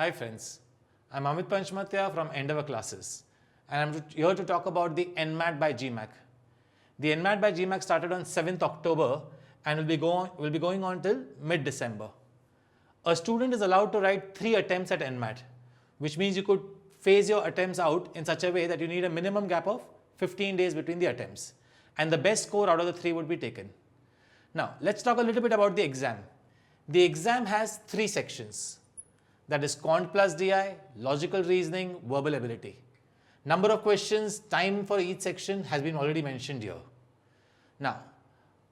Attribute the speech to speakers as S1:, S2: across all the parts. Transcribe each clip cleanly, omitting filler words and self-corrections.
S1: Hi friends, I'm Amit Panchmatia from Endeavour Classes and I'm here to talk about the NMAT by GMAC. The NMAT by GMAC started on 7th October and will be going on till mid-December. A student is allowed to write 3 attempts at NMAT, which means you could phase your attempts out in such a way that you need a minimum gap of 15 days between the attempts, and the best score out of the 3 would be taken. Now, let's talk a little bit about the exam. The exam has 3 sections. That is Quant plus DI, logical reasoning, verbal ability. Number of questions, time for each section has been already mentioned here. Now,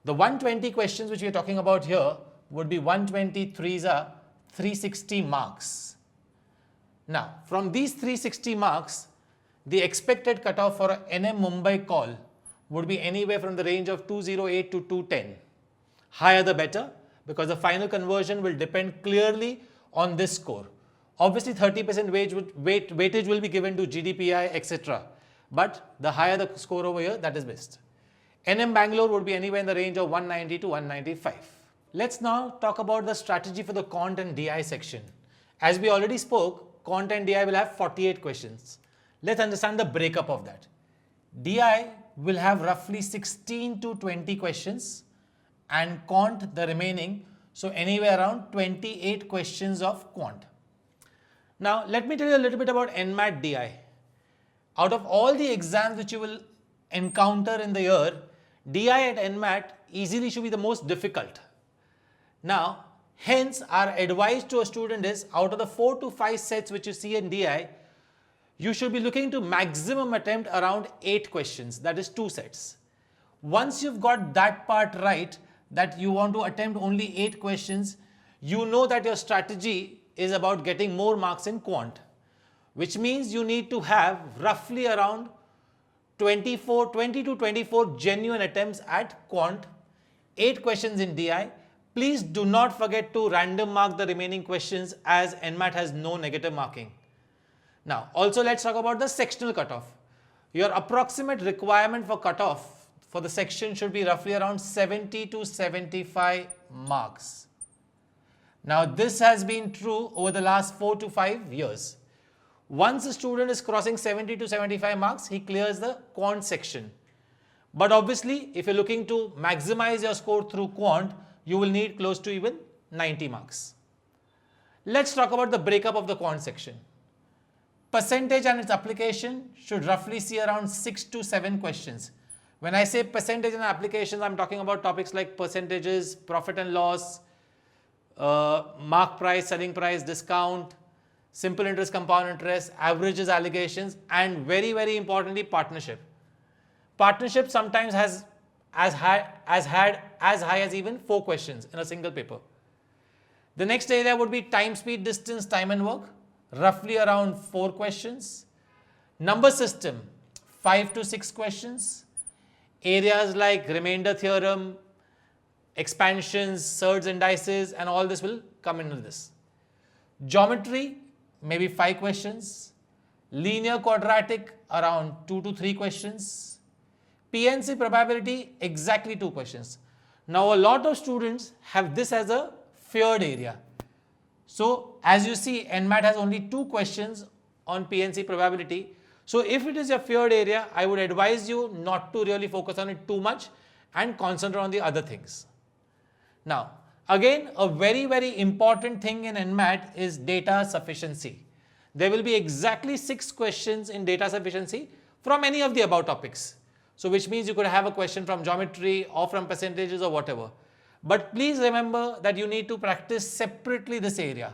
S1: the 120 questions which we are talking about here would be 123 are 360 marks. Now, from these 360 marks, the expected cutoff for an NM Mumbai call would be anywhere from the range of 208 to 210. Higher the better, because the final conversion will depend clearly on this score. Obviously 30% weightage will be given to GDPI, etc. But the higher the score over here, that is best. NM Bangalore would be anywhere in the range of 190 to 195. Let's now talk about the strategy for the Quant and DI section. As we already spoke, Quant and DI will have 48 questions. Let's understand the breakup of that. DI will have roughly 16 to 20 questions and Quant the remaining, so anywhere around 28 questions of Quant. Now, let me tell you a little bit about NMAT DI. Out of all the exams which you will encounter in the year, DI at NMAT easily should be the most difficult. Now, hence our advice to a student is, out of the 4 to 5 sets which you see in DI, you should be looking to maximum attempt around 8 questions, that is 2 sets. Once you've got that part right, that you want to attempt only 8 questions, you know that your strategy is about getting more marks in Quant, which means you need to have roughly around 20 to 24 genuine attempts at Quant, 8 questions in DI. Please do not forget to random mark the remaining questions, as NMAT has no negative marking. Now, also let's talk about the sectional cutoff. Your approximate requirement for cutoff for the section should be roughly around 70 to 75 marks. Now, this has been true over the last 4 to 5 years. Once a student is crossing 70 to 75 marks, he clears the Quant section. But obviously, if you're looking to maximize your score through Quant, you will need close to even 90 marks. Let's talk about the breakup of the Quant section. Percentage and its application should roughly see around 6 to 7 questions. When I say percentage and applications, I'm talking about topics like percentages, profit and loss, mark price, selling price, discount, simple interest, compound interest, averages, allegations, and very, very importantly, partnership. Partnership sometimes has as high as even 4 questions in a single paper. The next area would be time, speed, distance, time and work, roughly around 4 questions. Number system, 5 to 6 questions. Areas like remainder theorem, expansions, surds, indices, and all this will come into this. Geometry, maybe 5 questions. Linear quadratic, around 2 to 3 questions. PNC probability, exactly 2 questions. Now, a lot of students have this as a feared area. So, as you see, NMAT has only 2 questions on PNC probability. So, if it is your feared area, I would advise you not to really focus on it too much and concentrate on the other things. Now, again, a very, very important thing in NMAT is data sufficiency. There will be exactly 6 questions in data sufficiency from any of the above topics. So, which means you could have a question from geometry or from percentages or whatever. But please remember that you need to practice separately this area.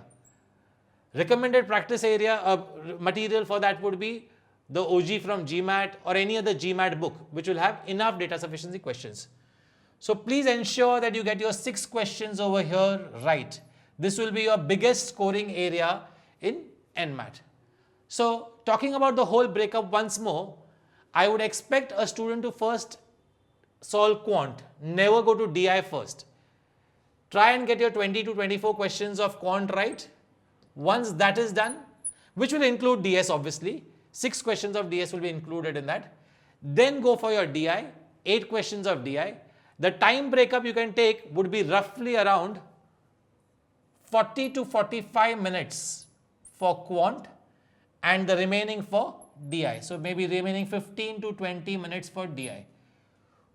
S1: Recommended practice area material for that would be the OG from GMAT or any other GMAT book, which will have enough data sufficiency questions. So please ensure that you get your 6 questions over here right. This will be your biggest scoring area in NMAT. So talking about the whole breakup once more, I would expect a student to first solve Quant, never go to DI first. Try and get your 20 to 24 questions of Quant right. Once that is done, which will include DS obviously, 6 questions of DS will be included in that. Then go for your DI, 8 questions of DI. The time breakup you can take would be roughly around 40 to 45 minutes for quant and the remaining for DI. So maybe remaining 15 to 20 minutes for DI.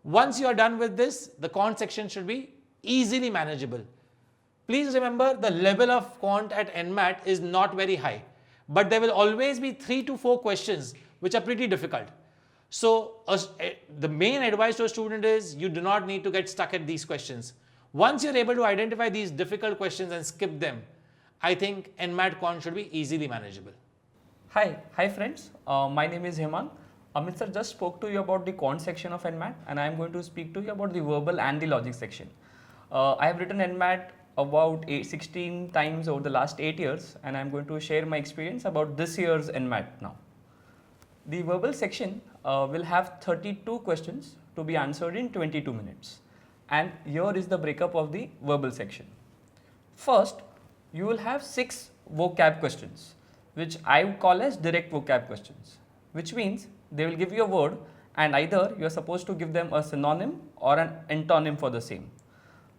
S1: Once you are done with this, the quant section should be easily manageable. Please remember the level of quant at NMAT is not very high, but there will always be 3 to 4 questions which are pretty difficult. So the main advice to a student is you do not need to get stuck at these questions. Once you're able to identify these difficult questions and skip them, I think NMAT quant should be easily manageable.
S2: Hi friends, my name is Hemang. Amit sir just spoke to you about the quant section of NMAT, and I am going to speak to you about the verbal and the logic section. I have written NMAT about 16 times over the last 8 years, and I am going to share my experience about this year's NMAT now. The verbal section will have 32 questions to be answered in 22 minutes, and here is the breakup of the verbal section. First, you will have 6 vocab questions, which I would call as direct vocab questions, which means they will give you a word and either you are supposed to give them a synonym or an antonym for the same.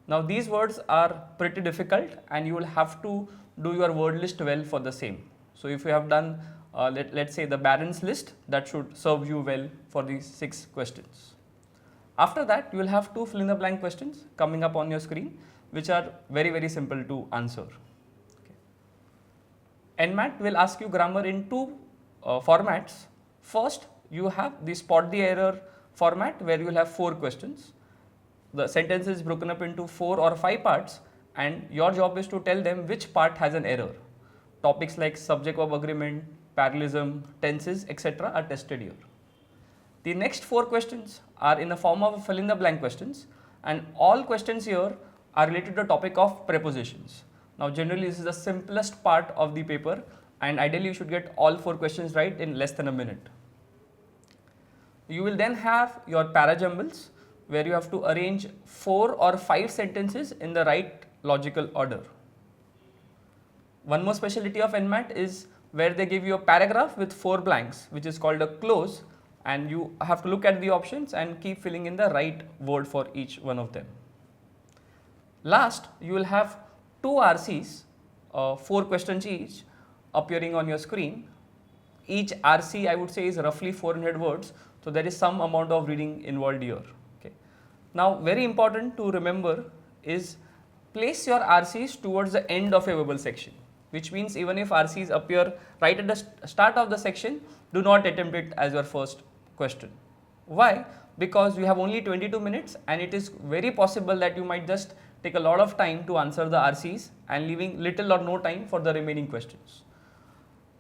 S2: Now these words are pretty difficult and you will have to do your word list well for the same. So if you have done let's say the Barron's list, that should serve you well for these 6 questions. After that, you will have 2 fill in the blank questions coming up on your screen, which are very simple to answer. NMAT will ask you grammar in 2 formats. First, you have the spot the error format where you will have 4 questions. The sentence is broken up into 4 or 5 parts and your job is to tell them which part has an error. Topics like subject verb agreement, parallelism, tenses, etc. are tested here. The next 4 questions are in the form of fill in the blank questions, and all questions here are related to the topic of prepositions. Now generally this is the simplest part of the paper and ideally you should get all 4 questions right in less than a minute. You will then have your parajumbles where you have to arrange 4 or 5 sentences in the right logical order. One more specialty of NMAT is where they give you a paragraph with 4 blanks, which is called a clause, and you have to look at the options and keep filling in the right word for each one of them. Last, you will have 2 RCs, 4 questions each, appearing on your screen. Each RC I would say is roughly 400 words, so there is some amount of reading involved here. Okay. Now very important to remember is place your RCs towards the end of a verbal section, which means even if RCs appear right at the start of the section, do not attempt it as your first question. Why? Because you have only 22 minutes and it is very possible that you might just take a lot of time to answer the RCs and leaving little or no time for the remaining questions.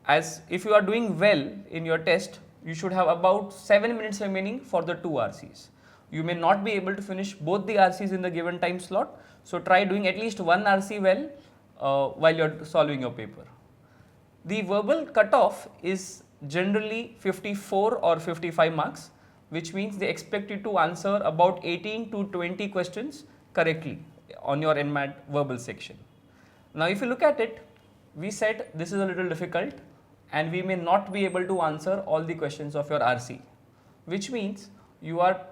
S2: As if you are doing well in your test, you should have about 7 minutes remaining for the 2 RCs. You may not be able to finish both the RCs in the given time slot, so try doing at least 1 RC well while you are solving your paper. The verbal cutoff is generally 54 or 55 marks, which means they expect you to answer about 18 to 20 questions correctly on your NMAT verbal section. Now if you look at it, we said this is a little difficult and we may not be able to answer all the questions of your RC, which means you are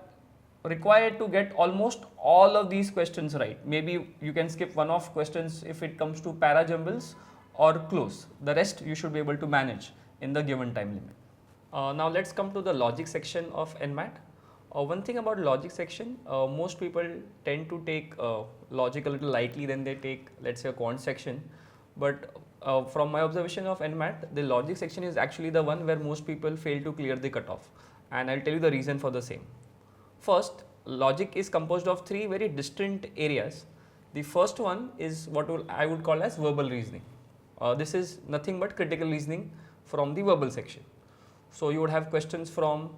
S2: required to get almost all of these questions right. Maybe you can skip one of questions if it comes to parajumbles or close. The rest you should be able to manage in the given time limit. Now let's come to the logic section of NMAT. One thing about logic section, most people tend to take logic a little lightly than they take, let's say, a quant section. But from my observation of NMAT, the logic section is actually the one where most people fail to clear the cutoff, and I'll tell you the reason for the same. First, logic is composed of 3 very distinct areas. The first one is what I would call as verbal reasoning. This is nothing but critical reasoning from the verbal section. So you would have questions from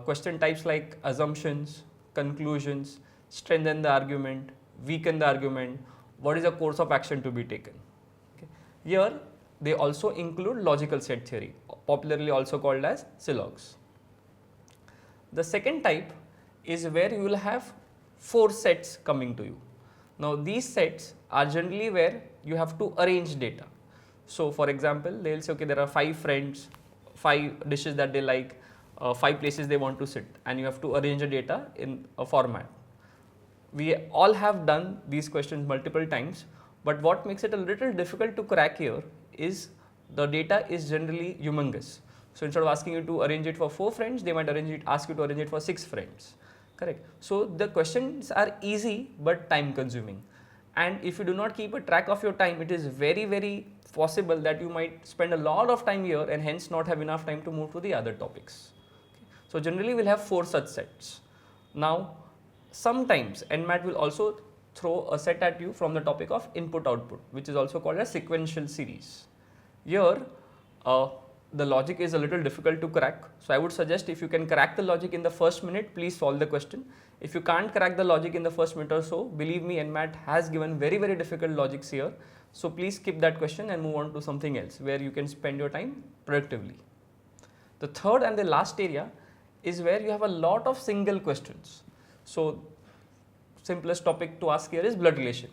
S2: question types like assumptions, conclusions, strengthen the argument, weaken the argument, what is the course of action to be taken. Okay. Here they also include logical set theory, popularly also called as syllogs. The second type is where you will have 4 sets coming to you. Now these sets are generally where you have to arrange data. So for example, they will say, okay, there are 5 friends, 5 dishes that they like, 5 places they want to sit, and you have to arrange the data in a format. We all have done these questions multiple times, but what makes it a little difficult to crack here is the data is generally humongous. So instead of asking you to arrange it for 4 friends, they might ask you to arrange it for 6 friends. Correct. So the questions are easy but time consuming. And if you do not keep a track of your time, it is very possible that you might spend a lot of time here and hence not have enough time to move to the other topics. So generally we'll have 4 such sets. Now sometimes NMAT will also throw a set at you from the topic of input output, which is also called a sequential series. Here the logic is a little difficult to crack. So I would suggest if you can crack the logic in the first minute, please solve the question. If you can't crack the logic in the first minute or so, believe me, NMAT has given very difficult logics here. So please skip that question and move on to something else where you can spend your time productively. The third and the last area is where you have a lot of single questions. So simplest topic to ask here is blood relation.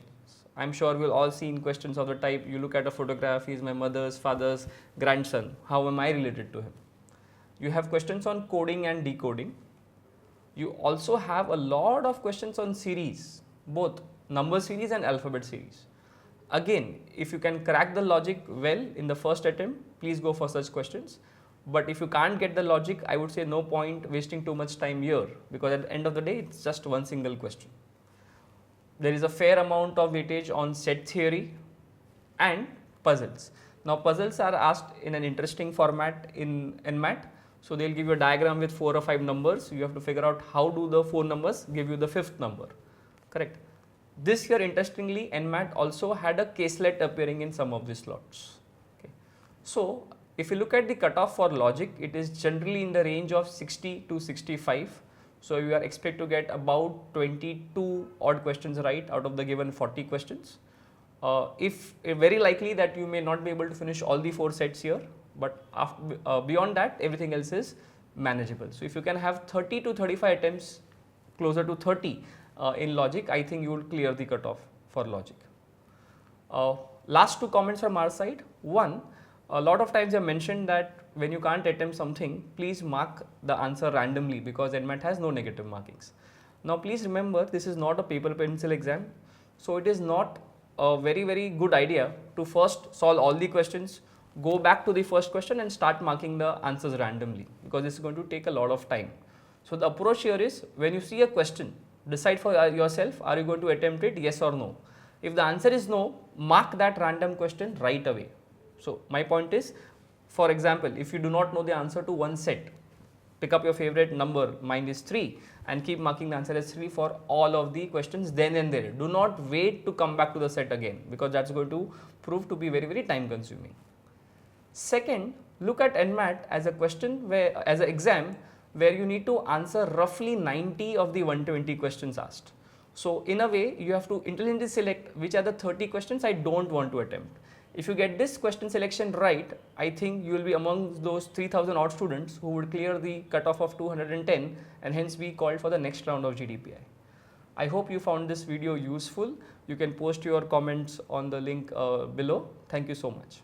S2: I'm sure we'll all seen questions of the type, you look at a photograph, he is my mother's father's grandson, how am I related to him? You have questions on coding and decoding. You also have a lot of questions on series, both number series and alphabet series. Again, if you can crack the logic well in the first attempt, please go for such questions. But if you can't get the logic, I would say no point wasting too much time here, because at the end of the day, it's just one single question. There is a fair amount of weightage on set theory and puzzles. Now puzzles are asked in an interesting format in NMAT. So they'll give you a diagram with 4 or 5 numbers. You have to figure out how do the 4 numbers give you the 5th number. Correct. This year, interestingly, NMAT also had a caselet appearing in some of the slots. Okay. So if you look at the cutoff for logic, it is generally in the range of 60 to 65. So you are expected to get about 22 odd questions right out of the given 40 questions. If very likely that you may not be able to finish all the 4 sets here, but beyond that everything else is manageable. So if you can have 30 to 35 attempts, closer to 30 in logic, I think you will clear the cutoff for logic. Last 2 comments from our side. One, a lot of times I mentioned that when you can't attempt something, please mark the answer randomly, because NMAT has no negative markings. Now please remember, this is not a paper pencil exam, so it is not a very good idea to first solve all the questions, go back to the first question and start marking the answers randomly, because this is going to take a lot of time. So the approach here is, when you see a question, decide for yourself, are you going to attempt it, yes or no? If the answer is no, mark that random question right away. So my point is, for example, if you do not know the answer to one set, pick up your favorite number, mine is 3, and keep marking the answer as 3 for all of the questions then and there. Do not wait to come back to the set again, because that's going to prove to be very time consuming. Second, look at NMAT as a question as an exam where you need to answer roughly 90 of the 120 questions asked. So in a way, you have to intelligently select which are the 30 questions I don't want to attempt. If you get this question selection right, I think you will be among those 3000 odd students who would clear the cutoff of 210 and hence be called for the next round of GDPI. I hope you found this video useful. You can post your comments on the link below. Thank you so much.